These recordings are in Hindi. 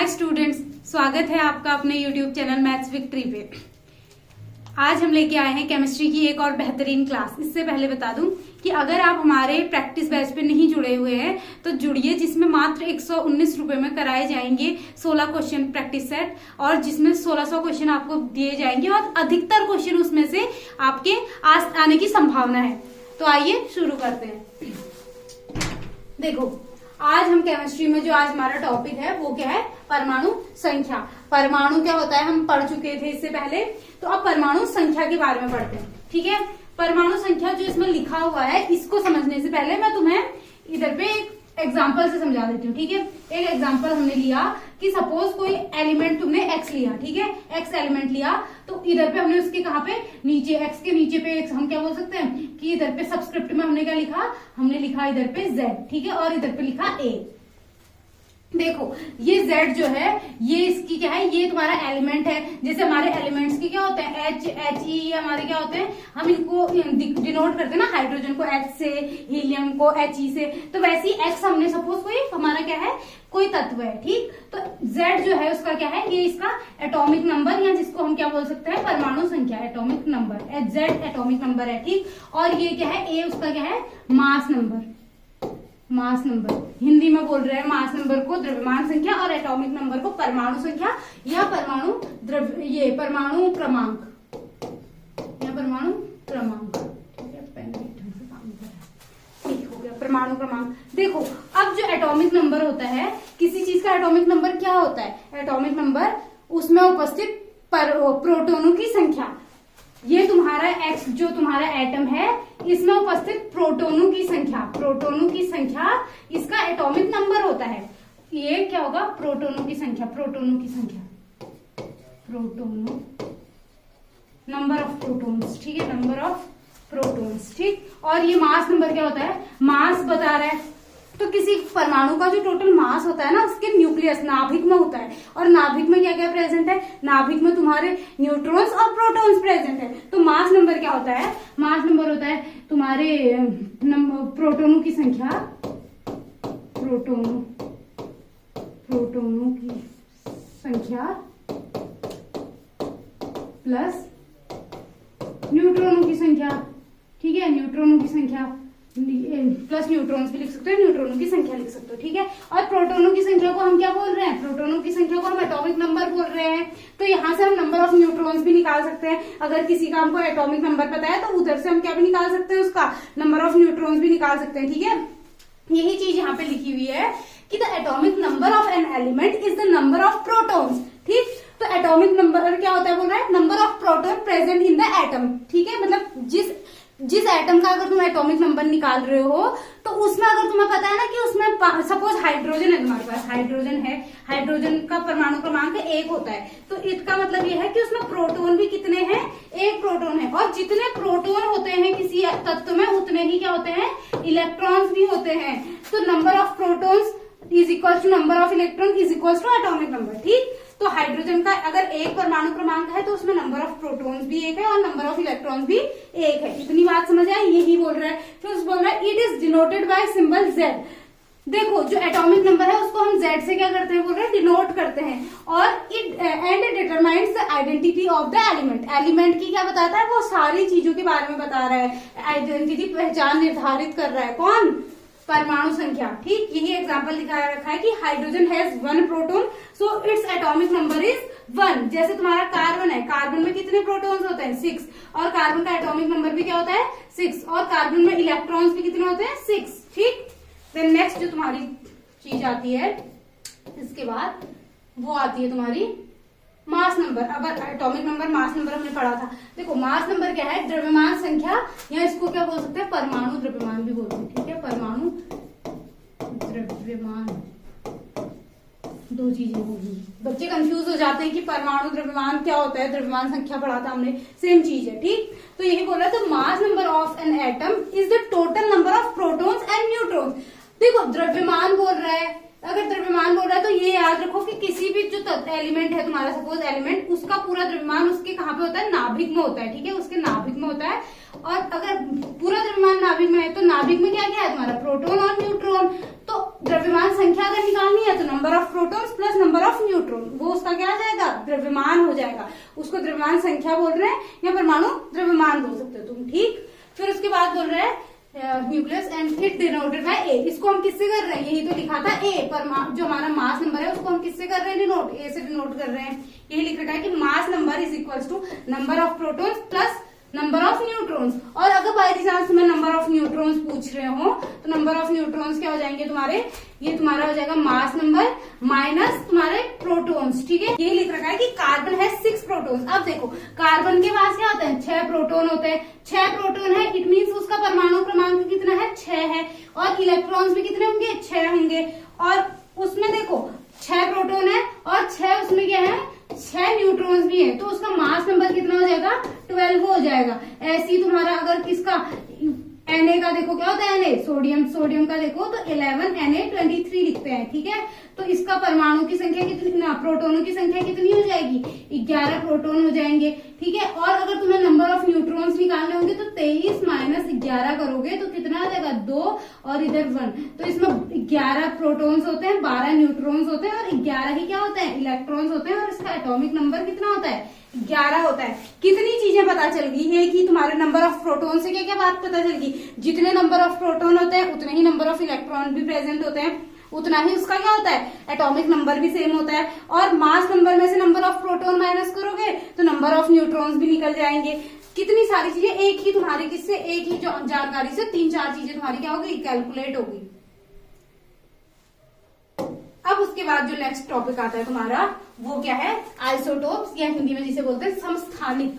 स्टूडेंट्स, स्वागत है आपका अपने YouTube चैनल मैथ्स विक्ट्री पे। आज हम लेके आए हैं केमिस्ट्री की एक और बेहतरीन क्लास। इससे पहले बता दूं कि अगर आप हमारे प्रैक्टिस बैच पे नहीं जुड़े हुए हैं तो जुड़िए, जिसमें मात्र 119 रुपए में कराए जाएंगे 16 क्वेश्चन प्रैक्टिस सेट, और जिसमें 1600 क्वेश्चन आपको दिए जाएंगे और अधिकतर क्वेश्चन उसमें से आपके आने की संभावना है। तो आइए शुरू करते हैं। देखो, आज हम केमिस्ट्री में जो आज हमारा टॉपिक है वो क्या है? परमाणु संख्या। परमाणु क्या होता है हम पढ़ चुके थे इससे पहले, तो अब परमाणु संख्या के बारे में पढ़ते हैं। ठीक है, परमाणु संख्या जो इसमें लिखा हुआ है, इसको समझने से पहले मैं तुम्हें इधर पे एक एग्जाम्पल से समझा देती हूँ। ठीक है, एक एग्जाम्पल हमने लिया कि सपोज कोई एलिमेंट तुमने एक्स लिया, ठीक है, एक्स एलिमेंट लिया, तो इधर पे हमने उसके कहाँ पे नीचे, एक्स के नीचे पे हम क्या बोल सकते हैं कि इधर पे सबस्क्रिप्ट में हमने क्या लिखा, हमने लिखा इधर पे जेड, ठीक है, और इधर पे लिखा ए। देखो ये Z जो है ये इसकी क्या है, ये तुम्हारा एलिमेंट है। जैसे हमारे एलिमेंट्स की क्या होते हैं H, HE, ये हमारे क्या होते हैं, हम इनको डिनोट करते हैं ना, हाइड्रोजन को H से, हीलियम को HE से। तो वैसे ही X हमने सपोज कोई हमारा क्या है, कोई तत्व है, ठीक। तो Z जो है उसका क्या है, ये इसका एटॉमिक नंबर, या जिसको हम क्या बोल सकते हैं, परमाणु संख्या, atomic number. Z atomic number है, ठीक। और ये क्या है, A उसका क्या है, mass number. Mass number Hindi में बोल रहे हैं, मास नंबर को द्रव्यमान संख्या और एटॉमिक नंबर को परमाणु संख्या या परमाणु द्रव्य, ये परमाणु क्रमांक या परमाणु क्रमांक। ठीक है, पेन ढंग से काम कर रहा है, ठीक हो गया, परमाणु क्रमांक। देखो अब जो एटॉमिक नंबर होता है, किसी चीज का एटॉमिक नंबर क्या होता है? एटॉमिक नंबर उसमें उपस्थित प्रोटॉनों की संख्या। ये तुम्हारा X जो तुम्हारा एटम है, इसमें उपस्थित प्रोटॉनों की संख्या, प्रोटॉनों की संख्या इसका एटॉमिक नंबर होता है। ये क्या होगा, प्रोटॉनों की संख्या, प्रोटॉनों की संख्या, प्रोटॉनों, नंबर ऑफ प्रोटॉन्स, ठीक है, नंबर ऑफ प्रोटॉन्स, ठीक। और ये मास नंबर क्या होता है, मास बता रहा है। तो किसी परमाणु का जो टोटल मास होता है ना, उसके न्यूक्लियस नाभिक में होता है, और नाभिक में क्या क्या प्रेजेंट है, नाभिक में तुम्हारे न्यूट्रॉन्स और प्रोटॉन्स प्रेजेंट है। तो मास नंबर क्या होता है, मास नंबर होता है तुम्हारे प्रोटॉनों की संख्या, प्रोटॉनों की संख्या प्लस न्यूट्रॉनों की संख्या, ठीक है, न्यूट्रॉनों की संख्या प्लस न्यूट्रॉन्स भी लिख सकते हो, न्यूट्रॉनों की संख्या लिख सकते हो, ठीक है। और प्रोटॉनों की संख्या को हम क्या बोल रहे हैं, प्रोटॉनों की संख्या को हम एटॉमिक नंबर बोल रहे हैं। तो यहाँ से हम नंबर ऑफ न्यूट्रॉन्स भी निकाल सकते हैं। अगर किसी का हमको एटॉमिक नंबर पता है तो उधर से हम क्या भी निकाल सकते हैं, उसका नंबर ऑफ न्यूट्रॉन्स भी निकाल सकते हैं, ठीक है। यही चीज यहाँ पे लिखी हुई है कि the atomic number of an element is the number of protons, ठीक। तो एटॉमिक नंबर क्या होता है, बोल रहा है number of proton present in the atom, ठीक है। मतलब जिस एटम का अगर तुम एटॉमिक नंबर निकाल रहे हो, तो उसमें अगर तुम्हें पता है ना कि उसमें सपोज हाइड्रोजन है, तुम्हारे पास हाइड्रोजन है, हाइड्रोजन का परमाणु क्रमांक 1 होता है, तो इसका मतलब ये है कि उसमें प्रोटॉन भी कितने हैं, 1 प्रोटॉन है। और जितने प्रोटॉन होते हैं किसी तत्व में, उतने ही क्या होते हैं, इलेक्ट्रॉन्स भी होते हैं। तो number of protons is equal to number of electron is equal to atomic number, ठीक। तो हाइड्रोजन का अगर 1 परमाणु क्रमांक है तो उसमें नंबर ऑफ प्रोटॉन्स भी 1 है और नंबर ऑफ इलेक्ट्रॉन्स भी 1 है। इतनी बात समझ आई, यही बोल रहा है। फिर बोल रहा है it is denoted by symbol Z। देखो जो एटॉमिक नंबर है उसको हम Z से क्या करते हैं, बोल रहे हैं डिनोट करते हैं। और it and determines the identity of the element. Element की क्या बताता है, वो सारी चीजों के बारे में बता रहा है, आइडेंटिटी, पहचान निर्धारित कर रहा है। कौन, परमाणु संख्या, ठीक। यही एग्जांपल दिखा रखा है कि hydrogen has 1 proton, so its atomic number is 1। जैसे तुम्हारा कार्बन है, कार्बन में कितने प्रोटॉन्स होते हैं, 6, और कार्बन का एटॉमिक नंबर भी क्या होता है, 6, और कार्बन में इलेक्ट्रॉन्स भी कितने होते हैं, 6, ठीक। देन नेक्स्ट जो तुम्हारी चीज आती है इसके बाद, वो आती है तुम्हारी मास नंबर। अब एटॉमिक नंबर, मास नंबर हमने पढ़ा था। देखो मास नंबर क्या है, द्रव्यमान संख्या, या इसको क्या बोल सकते हैं, परमाणु द्रव्यमान भी बोलते हैं, ठीक है, परमाणु द्रव्यमान। दो चीजें होगी, बच्चे कंफ्यूज हो जाते हैं कि परमाणु द्रव्यमान क्या होता है, द्रव्यमान संख्या पढ़ा था हमने, सेम चीज है, ठीक। तो यही बोल रहा है, तो mass number of an atom is the total number of protons and neutrons. देखो द्रव्यमान बोल रहा है, अगर द्रव्यमान बोल रहा है तो ये याद रखो कि किसी भी जो तत्व एलिमेंट है तुम्हारा, सपोज एलिमेंट, उसका पूरा द्रव्यमान उसके कहाँ पे होता है, नाभिक में होता है, ठीक है, उसके नाभिक में होता है। और अगर पूरा द्रव्यमान नाभिक में है तो नाभिक में क्या क्या है तुम्हारा, प्रोटॉन और न्यूट्रॉन। तो द्रव्यमान संख्या अगर निकालनी है तो number of protons plus number of neutron, वो उसका क्या आ जाएगा, द्रव्यमान हो जाएगा। उसको द्रव्यमान संख्या बोल रहे हैं या परमाणु द्रव्यमान बोल सकते हो तुम, ठीक। फिर उसके बाद बोल रहे हैं nucleus and it denoted by A. इसको हम किससे कर रहे हैं, यही तो लिखा था ए, पर जो हमारा मास नंबर है उसको हम किससे कर रहे हैं, डिनोट, ए से डिनोट कर रहे हैं। यही लिख रखा है कि mass number is equals to number of protons plus number of neutrons. और अगर बाय चांस तुम्हें नंबर ऑफ न्यूट्रॉन्स पूछ रहे हो तो नंबर ऑफ न्यूट्रॉन्स क्या हो जाएंगे तुम्हारे, ये तुम्हारा हो जाएगा मास नंबर माइनस तुम्हारे प्रोटॉन्स, ठीक है। ये लिख रखा है कि कार्बन है 6 प्रोटॉन्स। अब देखो कार्बन के पास क्या होते हैं, 6 प्रोटॉन होते हैं। 6 प्रोटॉन है, इट मीन्स उसका परमाणु क्रमांक कितना है, 6 है। और इलेक्ट्रॉन्स भी कितने होंगे, 6 होंगे। और उसमें देखो 6 प्रोटॉन है और 6 उसमें क्या है, 6 न्यूट्रॉन्स भी है, तो उसका मास नंबर कितना हो जाएगा, 12 हो जाएगा। ऐसे ही तुम्हारा अगर किसका Na का देखो क्या होता है, Na सोडियम का देखो तो 11 Na23 लिखते हैं, ठीक है। तो इसका परमाणु की संख्या कितनी, प्रोटोनों की संख्या कितनी हो जाएगी, 11 प्रोटोन हो जाएंगे, ठीक है। और अगर तुम्हें नंबर ऑफ न्यूट्रॉन्स निकालने होंगे तो 23 माइनस 11 करोगे तो कितना आ जाएगा, 2 और इधर 1। तो इसमें 11 प्रोटॉन्स होते हैं, 12 न्यूट्रॉन्स होते हैं और 11 ही क्या होते हैं, इलेक्ट्रॉन्स होते हैं। और इसका एटॉमिक नंबर कितना होता है, 11 होता है। कितनी चीजें पता चल गई है कि तुम्हारे नंबर ऑफ प्रोटॉन से क्या क्या बात पता चल गई, जितने नंबर ऑफ प्रोटॉन होते हैं उतने ही नंबर ऑफ इलेक्ट्रॉन भी प्रेजेंट होते हैं, उतना ही उसका क्या होता है, एटॉमिक नंबर भी सेम होता है। और मास नंबर में से नंबर ऑफ प्रोटॉन माइनस करोगे तो नंबर ऑफ न्यूट्रॉन्स भी निकल जाएंगे। कितनी सारी चीजें एक ही तुम्हारी किससे, एक ही जानकारी से 3-4 चीजें तुम्हारी क्या होगी, कैलकुलेट होगी। अब उसके बाद जो नेक्स्ट टॉपिक आता है तुम्हारा वो क्या है, आइसोटोप्स, या हिंदी में जिसे बोलते हैं समस्थानिक।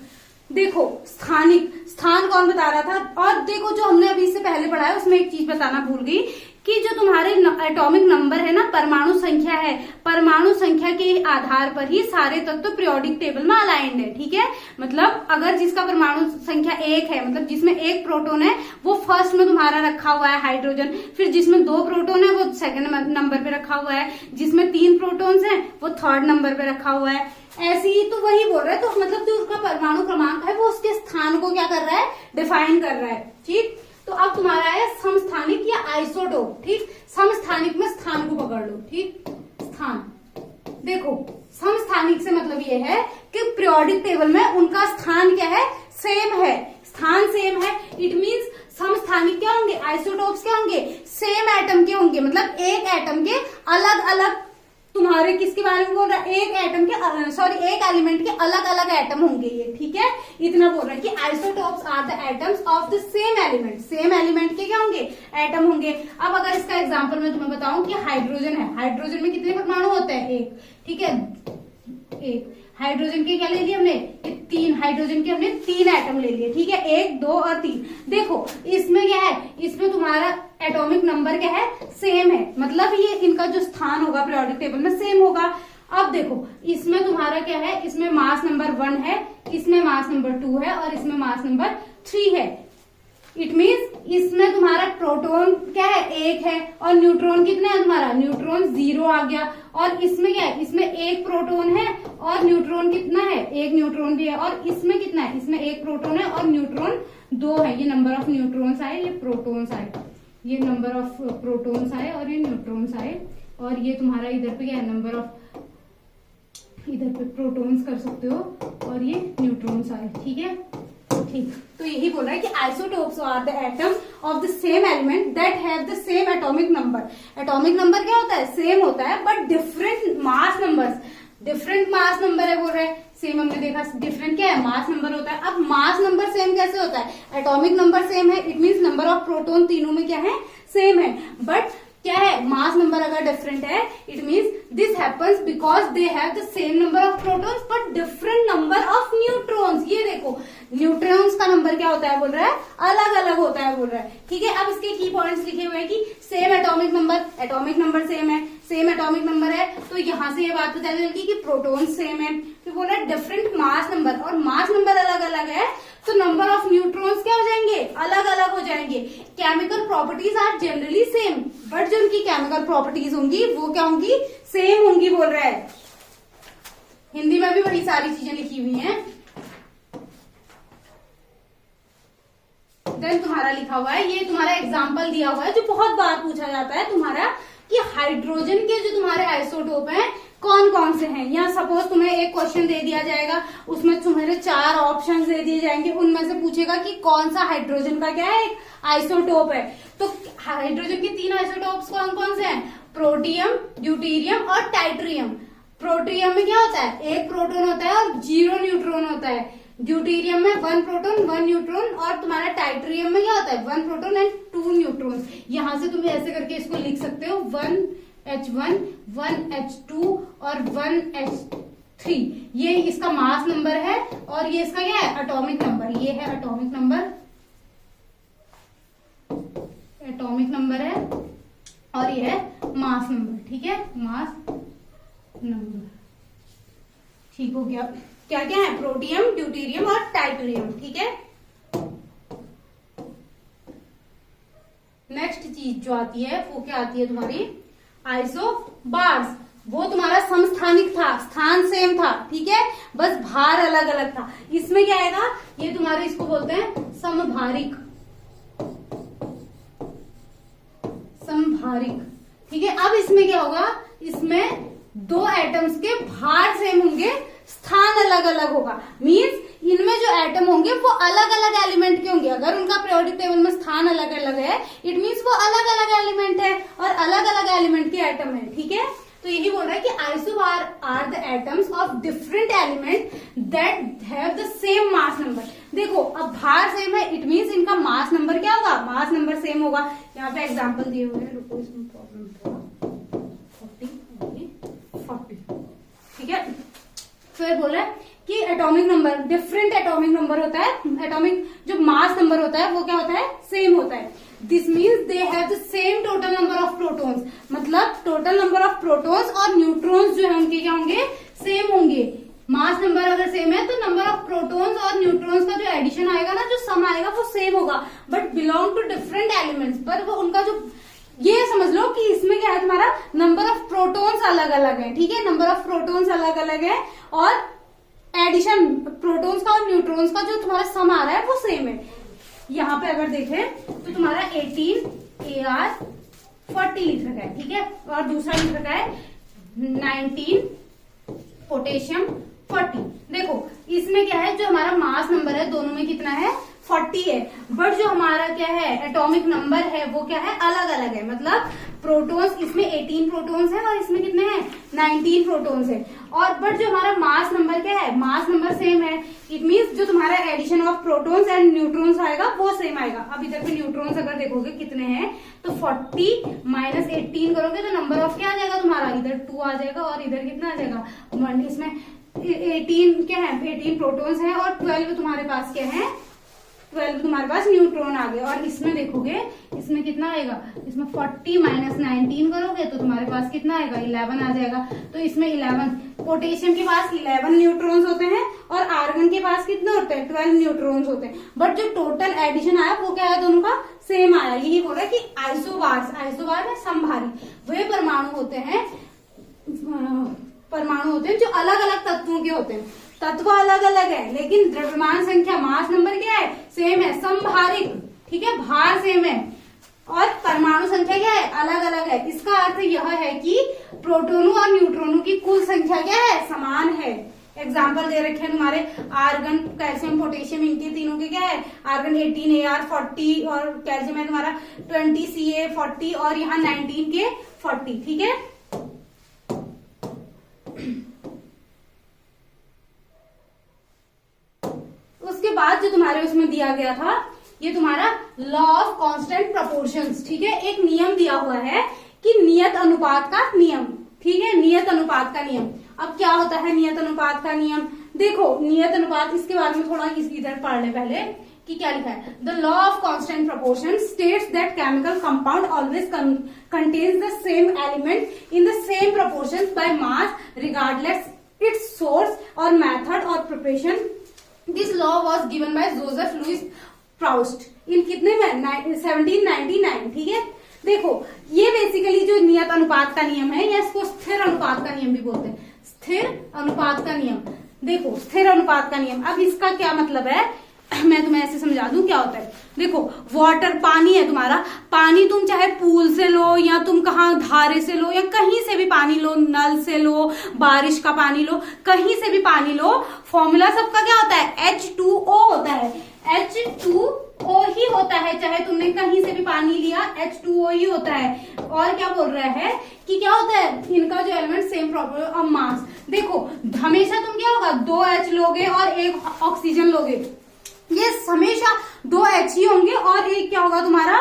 देखो स्थानिक, स्थान कौन बता रहा था, और देखो जो हमने अभी इससे पहले पढ़ा है उसमें एक चीज बताना भूल गई कि जो तुम्हारे एटॉमिक नंबर है ना, परमाणु संख्या है, परमाणु संख्या के आधार पर ही सारे तत्व पीरियोडिक टेबल में अलाइंड है, ठीक है। मतलब अगर जिसका परमाणु संख्या 1 है, मतलब जिसमें 1 प्रोटॉन है वो फर्स्ट में तुम्हारा रखा हुआ है हाइड्रोजन, फिर जिसमें 2 प्रोटॉन है वो सेकंड नंबर पे रखा हुआ है, जिसमें 3 प्रोटॉन्स है वो 3rd नंबर पे रखा हुआ है। ऐसे ही तो वही बोल रहा है, तो मतलब जो उसका परमाणु क्रमांक है वो उसके स्थान को क्या कर रहा है, डिफाइन कर रहा है, ठीक। तो अब तुम्हारा है समस्थानिक या आइसोटोप, ठीक। समस्थानिक में स्थान को पकड़ लो, ठीक, स्थान। देखो समस्थानिक से मतलब ये है कि पीरियोडिक टेबल में उनका स्थान क्या है, सेम है, स्थान सेम है। इट मींस समस्थानिक क्या होंगे, आइसोटोप्स क्या होंगे, सेम एटम के होंगे, मतलब एक एटम के अलग अलग, तुम्हारे किसके बारे में बोल रहा है, एक एटम के एक एलिमेंट के अलग अलग एटम होंगे ये, ठीक है। इतना बोल रहा है कि isotopes are the atoms of the same element, same element के क्या होंगे, एटम होंगे। अब अगर इसका एग्जांपल मैं तुम्हें बताऊं कि हाइड्रोजन है, हाइड्रोजन में कितने परमाणु होते हैं, 1, ठीक है, 1। हाइड्रोजन के क्या ले लिए हमने, 3, हाइड्रोजन के हमने 3 एटम ले लिए, ठीक है, 1, 2 और 3। देखो इसमें क्या है, इसमें तुम्हारा एटॉमिक नंबर क्या है, सेम है, मतलब ये इनका जो स्थान होगा पीरियोडिक टेबल में सेम होगा। अब देखो इसमें तुम्हारा क्या है, इसमें मास नंबर 1 है, इसमें मास नंबर 2 है और इसमें मास नंबर 3 है। इट मीन्स इसमें तुम्हारा प्रोटॉन क्या है, 1 है, और न्यूट्रॉन कितना है तुम्हारा, न्यूट्रॉन 0 आ गया। और इसमें क्या है, इसमें 1 प्रोटॉन है और न्यूट्रॉन कितना है, 1 न्यूट्रॉन भी है। और इसमें कितना है, इसमें 1 प्रोटॉन है और न्यूट्रॉन 2 है। ये नंबर ऑफ न्यूट्रॉन्स आए, ये प्रोटॉन्स आए, ये नंबर ऑफ प्रोटॉन्स आए और ये न्यूट्रॉन्स आए। और ये तुम्हारा इधर पे क्या है, नंबर ऑफ, इधर पे प्रोटॉन्स कर सकते हो और ये न्यूट्रॉन्स आए, ठीक है, ठीक। तो यही बोल रहा है कि isotopes are the atom of the same element that have the same atomic number. Atomic number क्या होता है, सेम होता है, but different mass numbers, different mass number है बोल रहे हैं। सेम हमने देखा, डिफरेंट क्या है, मास नंबर होता है। अब मास नंबर सेम कैसे होता है, एटॉमिक नंबर सेम है, it means number of proton तीनों में क्या है, सेम है, बट क्या है, मास नंबर अगर डिफरेंट है, it means this happens because they have the same number of protons but different number of neutrons. ये देखो न्यूट्रॉन्स का नंबर क्या होता है बोल रहा है, अलग अलग होता है बोल रहा है, ठीक है। अब इसके की पॉइंट्स लिखे हुए हैं कि सेम एटॉमिक नंबर सेम है, सेम एटॉमिक नंबर है, तो यहाँ से ये बात पता चलेगी कि प्रोटॉन सेम है। फिर बोल रहा है डिफरेंट मास नंबर, और मास नंबर अलग अलग है तो नंबर ऑफ न्यूट्रॉन्स क्या हो जाएंगे, अलग अलग हो जाएंगे। Chemical properties are generally same, but जो उनकी केमिकल प्रॉपर्टीज होंगी वो क्या होंगी, सेम होंगी बोल रहा है। इसमें भी बड़ी सारी चीजें लिखी हुई हैं। देन तुम्हारा लिखा हुआ है, ये तुम्हारा एग्जाम्पल दिया हुआ है जो बहुत बार पूछा जाता है तुम्हारा, कि हाइड्रोजन के जो तुम्हारे आइसोटोप हैं कौन कौन से हैं। यहाँ सपोज तुम्हें एक क्वेश्चन दे दिया जाएगा, उसमें तुम्हारे 4 ऑप्शंस दे दिए जाएंगे, उनमें से पूछेगा कि कौन सा हाइड्रोजन का क्या है, एक आइसोटोप है। तो हाइड्रोजन के 3 आइसोटोप्स कौन कौन से हैं, प्रोटियम, ड्यूटेरियम और टाइट्रियम। प्रोटियम में क्या होता है, 1 प्रोटॉन होता है और 0 न्यूट्रॉन होता है। ड्यूटेरियम में 1 प्रोटॉन 1 न्यूट्रॉन, और तुम्हारा टाइट्रियम में क्या होता है, 1 प्रोटॉन एंड 2 न्यूट्रॉन। यहां से तुम ऐसे करके इसको लिख सकते हो, 1H1 1H2 और 1H3। ये इसका मास नंबर है, और ये इसका क्या है, एटॉमिक नंबर। ये है एटॉमिक नंबर, एटॉमिक नंबर है, और ये है मास नंबर। ठीक है, मास नंबर। ठीक हो गया। क्या क्या है, प्रोटियम, ड्यूटेरियम और टाइटेरियम। ठीक है, नेक्स्ट चीज जो आती है वो क्या आती है तुम्हारी, आइसोबार्स। वो तुम्हारा समस्थानिक था, स्थान सेम था, ठीक है, बस भार अलग अलग था। इसमें क्या आएगा, ये तुम्हारे इसको बोलते हैं समभारिक, समभारिक। ठीक है, अब इसमें क्या होगा, इसमें 2 एटम्स के भार सेम होंगे, स्थान अलग अलग होगा। मींस इनमें जो एटम होंगे वो अलग अलग एलिमेंट के होंगे। अगर उनका पीरियोडिक टेबल में स्थान अलग अलग है, इट मींस वो अलग अलग एलिमेंट है और अलग अलग एलिमेंट के एटम है। ठीक है, तो यही बोल रहा है कि isobar are the atoms of different element that have the same mass number. देखो, अब भार सेम है, इट मींस इनका मास नंबर क्या होगा, मास नंबर सेम होगा। यहाँ पे एग्जाम्पल दिए हुए हैं, रुको इसमें प्रॉब्लम 40। ठीक है, फिर बोल रहा है कि atomic number, different atomic number होता है, एटॉमिक जो मास नंबर होता है वो क्या होता है, सेम होता है। This means they have the same total number of protons. मतलब टोटल नंबर ऑफ प्रोटॉन्स और न्यूट्रॉन्स जो है उनके क्या होंगे, सेम होंगे। मास नंबर अगर सेम है तो नंबर ऑफ प्रोटॉन्स और न्यूट्रॉन्स का जो एडिशन आएगा ना, जो सम आएगा वो सेम होगा, but belong to different elements. पर वो उनका जो, ये समझ लो कि इसमें क्या है, तुम्हारा नंबर ऑफ प्रोटॉन्स अलग अलग है। ठीक है, नंबर ऑफ प्रोटॉन्स अलग अलग है, और एडिशन प्रोटॉन्स का और न्यूट्रॉन्स का जो तुम्हारा सम आ रहा है वो सेम है। यहाँ पे अगर देखें तो तुम्हारा 18 AR 40 लिख रखा है। ठीक है, और दूसरा लिख रखा है 19 पोटेशियम 40। देखो, इसमें क्या है, जो हमारा मास नंबर है दोनों में कितना है, 40 है, बट जो हमारा क्या है, एटॉमिक नंबर है वो क्या है, अलग अलग है। मतलब प्रोटॉन्स, इसमें 18 प्रोटॉन्स है और इसमें कितने हैं, 19 प्रोटॉन्स है। और बट जो हमारा मास नंबर क्या है, मास नंबर सेम है। इट मीन्स जो तुम्हारा addition of protons and neutrons आएगा वो सेम आएगा। अब इधर पे न्यूट्रॉन्स अगर देखोगे कितने हैं, तो 40 माइनस 18 करोगे तो नंबर ऑफ क्या आ जाएगा तुम्हारा, इधर 2 आ जाएगा और इधर कितना आ जाएगा 1। इसमें 18 क्या है, 18 प्रोटॉन्स है, और 12 तुम्हारे पास क्या है, 12 तुम्हारे पास न्यूट्रॉन आ गए। और इसमें देखोगे, इसमें कितना आएगा, इसमें 40 माइनस 19 करोगे तो तुम्हारे पास कितना आएगा, 11 आ जाएगा। तो इसमें 11, पोटेशियम के पास 11 न्यूट्रॉन्स होते हैं और आर्गन के पास कितने होते हैं, 12 न्यूट्रॉन्स होते हैं। बट जो टोटल एडिशन आया वो क्या है, दोनों का सेम आया। यही बोल रहा है कि आइसोबार्स, आइसोबार में समभारी वे परमाणु होते हैं, परमाणु होते हैं जो अलग अलग तत्वों के होते हैं। तत्व अलग अलग है लेकिन द्रव्यमान संख्या, मास नंबर क्या है, सेम है, समभारिक। ठीक है, भार सेम है, और परमाणु संख्या क्या है, अलग अलग है। इसका अर्थ यह है कि प्रोटॉनों और न्यूट्रॉनों की कुल संख्या क्या है, समान है। एग्जाम्पल दे रखे हैं तुम्हारे, आर्गन, कैल्शियम, पोटेशियम, इनके तीनों के क्या है, आर्गन 18 AR 40 और कैल्शियम है तुम्हारा 20 CA 40 और यहाँ 19 के 40। ठीक है, उसके बाद जो तुम्हारे उसमें दिया गया था, ये तुम्हारा लॉ ऑफ कांस्टेंट प्रोपोर्शंस। ठीक है, एक नियम दिया हुआ है कि नियत अनुपात का नियम। ठीक है, नियत अनुपात का नियम। अब क्या होता है नियत अनुपात का नियम, देखो नियत अनुपात, इसके बारे में थोड़ा इधर पढ़ ले पहले कि क्या लिखा है। The law of constant proportion states that chemical compound always contains the same element in the same proportion by mass regardless its source और मेथड और preparation. This law was given by Joseph Louis Proust in कितने में, 1799। ठीक है, देखो ये बेसिकली जो नियत अनुपात का नियम है, या इसको स्थिर अनुपात का नियम भी बोलते हैं। स्थिर अनुपात का नियम। देखो स्थिर अनुपात का नियम, अब इसका क्या मतलब है मैं तुम्हें ऐसे समझा दूं क्या होता है। देखो वाटर पानी है तुम्हारा, पानी तुम चाहे पूल से लो या तुम कहाँ धारे से लो या कहीं से भी पानी लो, नल से लो, बारिश का पानी लो, कहीं से भी पानी लो, फॉर्मूला सबका क्या होता है H2O होता है। H2O ही होता है, चाहे तुमने कहीं से भी पानी लिया H2O ही होता है। और क्या बोल रहा है कि क्या होता है इनका जो element same property of mass. देखो हमेशा तुम क्या होगा 2H लोगे और एक ऑक्सीजन लोगे, ये हमेशा 2H ही होंगे और एक क्या होगा तुम्हारा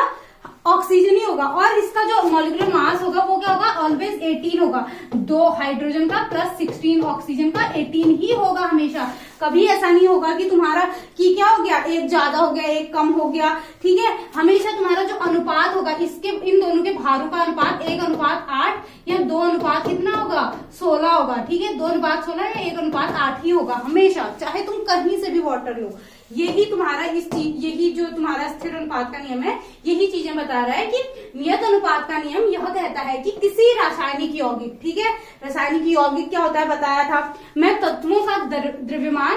ऑक्सीजन ही होगा। और इसका जो मॉलिक्यूलर मास होगा वो क्या होगा ऑलवेज 18 होगा। 2 हाइड्रोजन का प्लस 16 ऑक्सीजन का 18 ही होगा हमेशा। कभी ऐसा नहीं होगा कि तुम्हारा कि क्या हो गया एक ज्यादा हो गया एक कम हो गया, ठीक है। हमेशा तुम्हारा जो अनुपात होगा इसके इन दोनों के भारों का अनुपात 1:8 या 2 कितना होगा 16 होगा, ठीक है। 2:16 या 1:8 ही होगा हमेशा, चाहे तुम कहीं से भी वाटर लो। यही तुम्हारा यही जो तुम्हारा स्थिर अनुपात का नियम है यही चीजें बता रहा है कि नियत अनुपात का नियम यह कहता है कि किसी रासायनिक यौगिक, ठीक है, रासायनिक यौगिक क्या होता है बताया था मैं, तत्वों का द्रव्यमान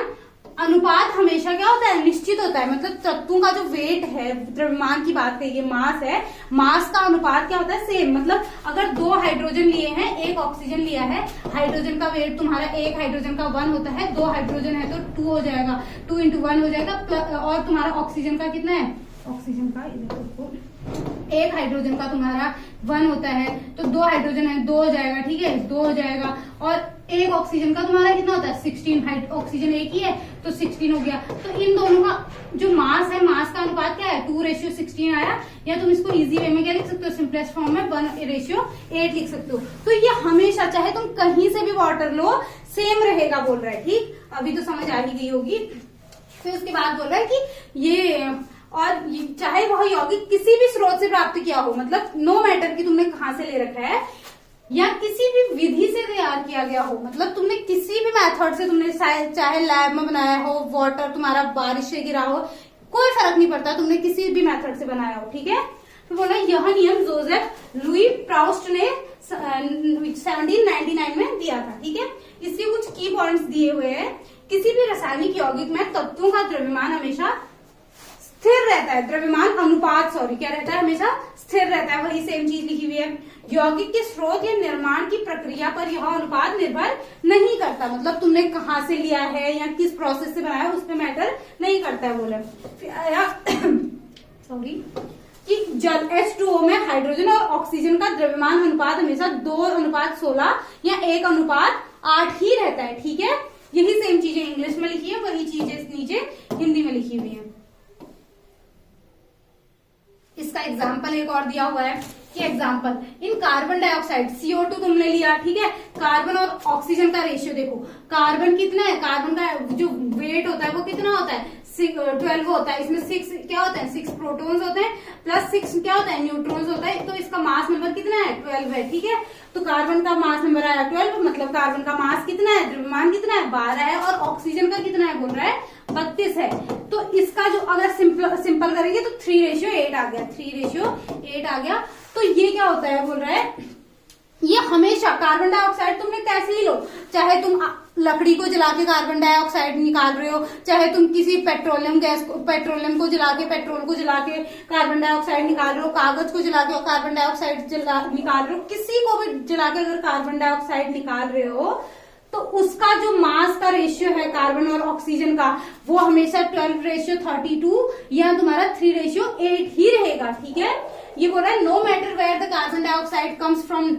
अनुपात हमेशा क्या होता है निश्चित होता है। मतलब तत्वों का जो वेट है, द्रव्यमान की बात करिए, मास है, मास का अनुपात क्या होता है सेम। मतलब अगर 2 हाइड्रोजन लिए हैं एक ऑक्सीजन लिया है, हाइड्रोजन का वेट तुम्हारा एक हाइड्रोजन का 1 होता है, 2 हाइड्रोजन है तो 2 हो जाएगा, 2 × 1 हो जाएगा। और तुम्हारा ऑक्सीजन का कितना है, ऑक्सीजन का एक हाइड्रोजन का तुम्हारा 1 होता है तो 2 हाइड्रोजन है 2 हो जाएगा, ठीक है, 2 हो जाएगा। और एक ऑक्सीजन का तुम्हारा कितना होता है 16, ऑक्सीजन एक ही है तो 16 हो गया। तो इन दोनों का जो मास है, मास का अनुपात क्या है 2:16 आया। या तुम इसको इजी वे में क्या लिख सकते हो सिंपलेस्ट फॉर्म में 1:8 लिख सकते हो। तो ये हमेशा चाहे तुम कहीं से भी वाटर लो सेम रहेगा बोल रहा है, ठीक। अभी तो समझ आ ही गई होगी। फिर उसके बाद बोल रहा है कि ये और चाहे वह यौगिक किसी भी स्रोत से प्राप्त किया हो, मतलब नो मैटर कि तुमने कहां से ले रखा है या किसी भी विधि से तैयार किया गया हो, मतलब तुमने किसी भी मेथड से तुमने चाहे लैब में बनाया हो, वाटर तुम्हारा बारिश से गिरा हो, कोई फर्क नहीं पड़ता, तुमने किसी भी मेथड से बनाया हो, ठीक है। तो बोला यह नियम जोसेफ लुई प्राउस्ट ने 1799 में दिया था, ठीक है। इसके कुछ की पॉइंट्स दिए हुए हैं। किसी भी रासायनिक यौगिक में तत्वों का द्रव्यमान हमेशा स्थिर रहता है, द्रव्यमान अनुपात क्या रहता है हमेशा स्थिर रहता है, वही सेम चीज लिखी हुई है। यौगिक के स्रोत या निर्माण की प्रक्रिया पर यह अनुपात निर्भर नहीं करता, मतलब तुमने कहाँ से लिया है या किस प्रोसेस से बनाया है उस पर मैटर नहीं करता है बोले। सॉरी कि जल H2O में हाइड्रोजन और ऑक्सीजन का द्रव्यमान अनुपात हमेशा 2:16 या 1:8 ही रहता है, ठीक है। यही सेम चीजें इंग्लिश में लिखी है, वही चीजें नीचे हिंदी में लिखी हुई है। इसका एग्जाम्पल एक और दिया हुआ है कि example in carbon dioxide CO2 तुमने लिया, ठीक है। कार्बन और ऑक्सीजन का रेशियो देखो, कार्बन कितना है, कार्बन का जो वेट होता है वो कितना होता है 12 होता है। इसमें 6 क्या होता है 6 प्रोटॉन्स होते हैं प्लस 6 क्या होता है न्यूट्रॉन्स होता है। तो इसका मास नंबर कितना है 12 है, ठीक है। तो कार्बन का मास नंबर आया 12, मतलब कार्बन का मास कितना है, द्रव्यमान कितना है 12 है, और ऑक्सीजन का कितना है बोल रहा है 32 है। तो इसका जो अगर सिंपल करेंगे तो 3:8 आ गया, 3:8 आ गया। तो ये क्या होता है बोल रहा है, ये हमेशा कार्बन डाइऑक्साइड तुमने कैसे ही लो, चाहे तुम लकड़ी को जला के कार्बन डाइऑक्साइड निकाल रहे हो, चाहे तुम किसी पेट्रोलियम को जला के पेट्रोल को जला के कार्बन डाइऑक्साइड निकाल रहे हो, कागज को जला के कार्बन डाइऑक्साइड निकाल रहे हो, किसी को भी जला के अगर कार्बन डाइऑक्साइड निकाल रहे हो तो उसका जो मास का रेशियो है कार्बन और ऑक्सीजन का वो हमेशा 12:32 या तुम्हारा 3:8 ही रहेगा, ठीक है। ये बोल रहा है no matter where the carbon dioxide comes from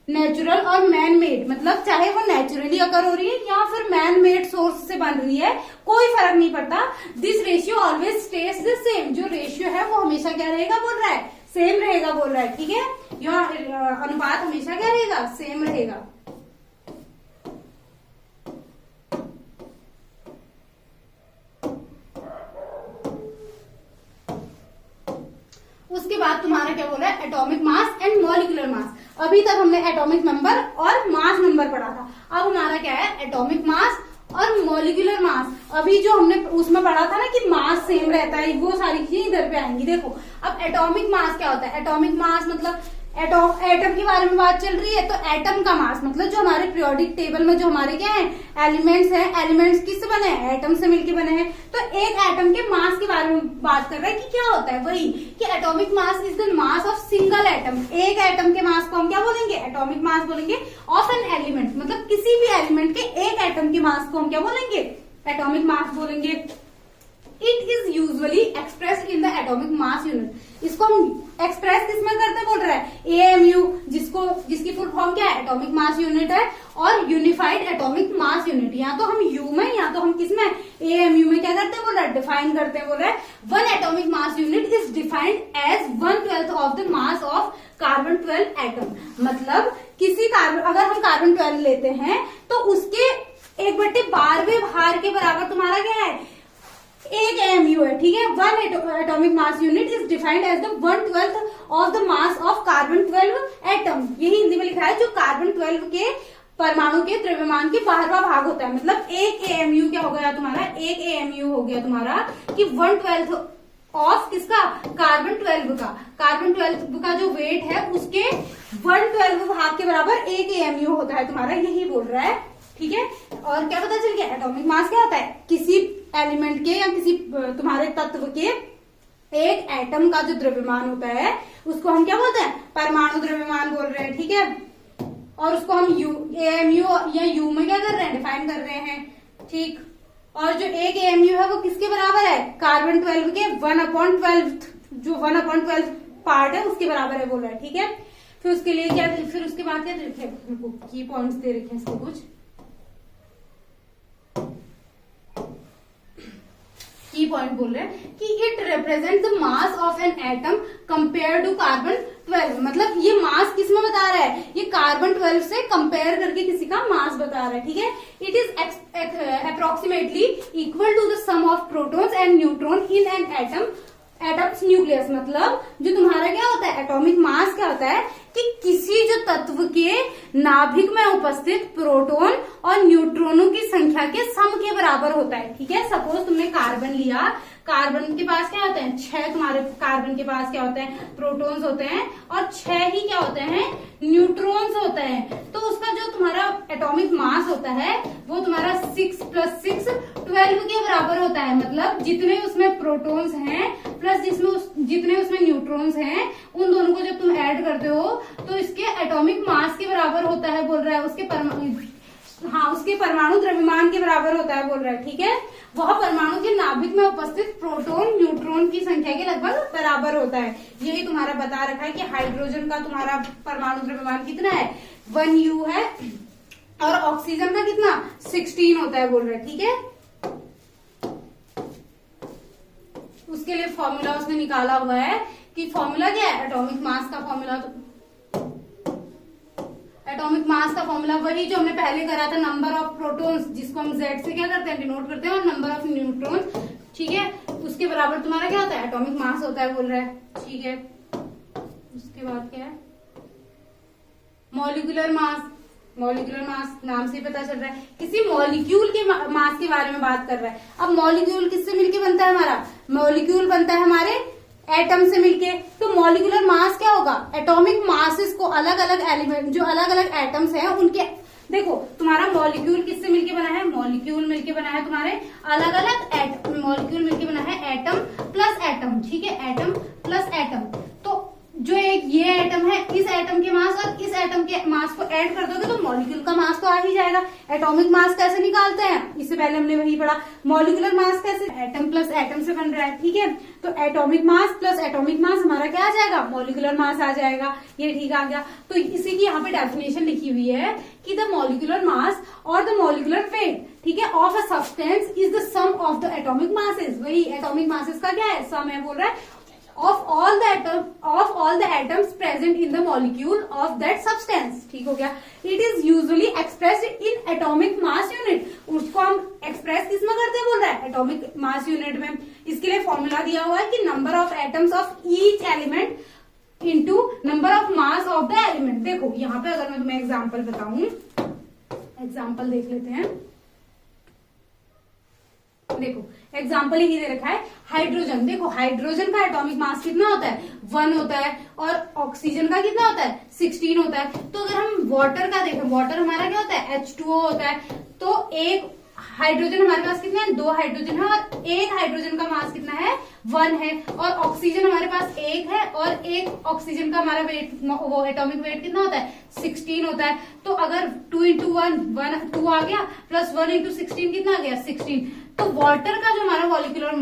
natural और मैन मेड, मतलब चाहे वो नेचुरली अकर हो रही है या फिर मैन मेड सोर्स से बन रही है, कोई फर्क नहीं पड़ता। This ratio always stage the same, जो रेशियो है वो हमेशा क्या रहेगा बोल रहा है सेम रहेगा बोल रहा है, ठीक है। यह अनुपात हमेशा क्या रहेगा सेम रहेगा। उसके बाद तुम्हारा क्या बोल रहा है atomic mass and molecular mass. अभी तक हमने एटॉमिक नंबर और मास नंबर पढ़ा था, अब हमारा क्या है एटॉमिक मास और मॉलिक्यूलर मास। अभी जो हमने उसमें पढ़ा था ना कि मास सेम रहता है, वो सारी चीजें इधर पे आएंगी। देखो अब एटॉमिक मास क्या होता है, एटॉमिक मास मतलब एटम के बारे में बात चल रही है, तो एटम का मास मतलब जो हमारे पीरियोडिक टेबल में जो हमारे क्या है एलिमेंट्स हैं, एलिमेंट्स किससे बने हैं, एटम से मिलके बने हैं। तो एक एटम के मास के बारे में बात कर रहा है कि क्या होता है, वही कि atomic mass is the mass of single atom. एक एटम के मास को हम क्या बोलेंगे, एटॉमिक मास बोलेंगे। ऑफ एन एलिमेंट मतलब किसी भी एलिमेंट के एक एटम के मास को हम क्या बोलेंगे, एटॉमिक मास बोलेंगे। It is usually expressed in the atomic mass unit. इसको हम एक्सप्रेस किसमें करते बोल रहा है, एएमयू, जिसकी फुल फॉर्म क्या है, एटॉमिक मास यूनिट है, और यूनिफाइड एटॉमिक मास यूनिट। या तो हम यू में या तो हम किसमें, एएमयू में क्या करते बोल रहा है, डिफाइन करते बोल रहा है। One atomic mass unit is defined as 1/12 of the mass of carbon 12 atom. मतलब किसी कार्बन, अगर हम कार्बन 12 लेते हैं तो उसके 1/12वें भार के बराबर तुम्हारा क्या है, एक एएमयू है, ठीक है। One atomic mass unit is defined as the 1/12 of the mass of carbon 12 atom. यही हिंदी में लिखा है, जो कार्बन 12 के परमाणु के द्रव्यमान के 12वां भाग होता है। मतलब एक एएमयू क्या हो गया तुम्हारा, एक एएमयू हो गया तुम्हारा कि 1/12 ऑफ किसका, कार्बन 12 का। कार्बन 12 का जो वेट है उसके 1/12 भाग के बराबर एक एएमयू होता है तुम्हारा, यही बोल रहा है, ठीक है। और क्या पता चल गया, एटॉमिक मास क्या होता है, किसी एलिमेंट के या किसी तुम्हारे तत्व के एक एटम का जो द्रव्यमान होता है उसको हम क्या बोलते हैं, परमाणु द्रव्यमान बोल रहे हैं, ठीक है। और उसको हम एएमयू या यू में क्या कर रहे हैं, डिफाइन कर रहे हैं, ठीक। और जो एक एएमयू है वो किसके बराबर है, कार्बन 12 के 1/12, जो 1/12 पार्ट है उसके बराबर है बोल रहा है, ठीक है। फिर उसके लिए क्या, फिर उसके बाद क्या लिखे, की पॉइंट्स दे रखे हैं इसके कुछ की पॉइंट बोल रहे हैं कि it represent the mass of an atom compare to carbon 12। मतलब ये मास किस में बता रहा है, ये कार्बन 12 से कंपेयर करके किसी का मास बता रहा है, ठीक है। It is approximately equal to the sum of protons and neutron in an atom's nucleus. मतलब जो तुम्हारा क्या होता है, एटॉमिक मास क्या होता है कि किसी जो तत्व के नाभिक में उपस्थित प्रोटॉन और न्यूट्रॉनों की संख्या के सम के बराबर होता है, ठीक है। सपोज तुमने कार्बन लिया, कार्बन के पास क्या होते हैं, 6 तुम्हारे कार्बन के पास क्या होते हैं, प्रोटॉन्स होते हैं, और 6 ही क्या होते हैं, न्यूट्रॉन्स होते हैं। तो उसका जो तुम्हारा एटॉमिक मास होता है वो तुम्हारा 6 + 6 12 के बराबर होता है। मतलब जितने उसमें प्रोटॉन्स हैं प्लस जितने उसमें न्यूट्रॉन्स हैं, उन दोनों को जब तुम ऐड करते हो तो इसके एटॉमिक मास के बराबर होता है बोल रहा है, उसके परमाणु द्रव्यमान के बराबर होता है बोल रहा है, ठीक है। वह परमाणु के नाभिक में उपस्थित प्रोटॉन न्यूट्रॉन की संख्या के लगभग बराबर होता है। यही तुम्हारा बता रखा है कि हाइड्रोजन का तुम्हारा परमाणु द्रव्यमान कितना है, 1U है, और ऑक्सीजन का कितना 16 होता है बोल रहा है, ठीक है। उसके लिए फॉर्मूला उसने निकाला हुआ है कि फॉर्मूला क्या है, एटॉमिक मास का फॉर्मूला, एटॉमिक मास का फॉर्मूला वही जो हमने पहले करा था, नंबर ऑफ प्रोटॉन्स, जिसको हम Z से क्या करते हैं, डिनोट करते हैं, और नंबर ऑफ न्यूट्रॉन्स, ठीक है, उसके बराबर तुम्हारा क्या होता है, एटॉमिक मास होता है बोल रहा है, ठीक है। उसके बाद क्या है, मॉलिक्यूलर मास। मॉलिक्यूलर मास नाम से पता चल रहा है किसी मॉलिक्यूल के मास के बारे में बात कर रहा है। अब मॉलिक्यूल किससे मिलके बनता है, हमारा मॉलिक्यूल बनता है हमारे एटम से मिलके। तो मॉलिक्यूलर मास क्या होगा, एटॉमिक मासेस को अलग अलग एलिमेंट, जो अलग अलग एटम्स हैं उनके, देखो तुम्हारा मॉलिक्यूल किससे मिलके बना है, मॉलिक्यूल मिलके बना है तुम्हारे अलग अलग मॉलिक्यूल मिलके बना है एटम प्लस एटम, ठीक है, एटम प्लस एटम। तो जो एक ये एटम है, इस एटम के मास और इस एटम के मास को ऐड कर दोगे तो मॉलिक्यूल का मास तो आ ही जाएगा। एटॉमिक मास कैसे निकालते हैं, इससे पहले हमने वही पढ़ा। मॉलिक्यूलर मास कैसे, एटम प्लस एटम से बन रहा है, ठीक है। तो atomic mass plus atomic mass हमारा क्या आ जाएगा, मॉलिक्यूलर मास आ जाएगा। ये ठीक आ गया। तो इसी की यहाँ पे डेफिनेशन लिखी हुई है कि द मॉलिक्यूलर मास और द मॉलिक्यूलर वेट, ठीक है, of a substance is the sum of the atomic masses. वही एटॉमिक मासेस का क्या है, सम है बोल रहा है, of all the atoms present in the molecule of that substance, ठीक हो गया। It is usually expressed in atomic mass unit। उसको हम एक्सप्रेस किस में करते हैं बोल रहा है, एटॉमिक मास यूनिट में। इसके लिए फॉर्मूला दिया हुआ है कि number of atoms of each element into number of mass of the element. देखो यहाँ पे अगर मैं तुम्हें एग्जाम्पल बताऊं, एग्जाम्पल देख लेते हैं। देखो एग्जाम्पल ही दे रखा है हाइड्रोजन। देखो हाइड्रोजन का एटॉमिक मास कितना होता है 1 होता है और ऑक्सीजन का कितना होता है 16 होता है। तो अगर हम वाटर का देखें, वाटर हमारा क्या होता है H2O होता है। तो एक हाइड्रोजन हमारे पास कितना है 2 हाइड्रोजन है और एक हाइड्रोजन का मास कितना है 1 है और ऑक्सीजन हमारे पास 1 है और एक ऑक्सीजन का हमारा वेट वो एटॉमिक वेट कितना होता है 16 होता है। तो अगर 2 इंटू 2 आ गया प्लस 1 इंटू 16 कितना आ गया 16। तो वाटर का जो हमारा मॉलिक्यूलर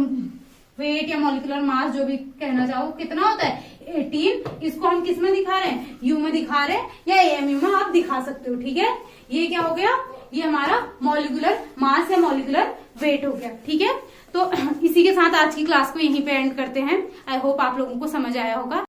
वेट या मॉलिक्यूलर मास जो भी कहना चाहो कितना होता है 18। इसको हम किस में दिखा रहे हैं यू में दिखा रहे हैं या एएमयू में आप दिखा सकते हो। ठीक है, ये क्या हो गया, ये हमारा मॉलिक्यूलर मास या मॉलिक्यूलर वेट हो गया। ठीक है, तो इसी के साथ आज की क्लास को यहीं पे एंड करते हैं। आई होप आप लोगों को समझ आया होगा।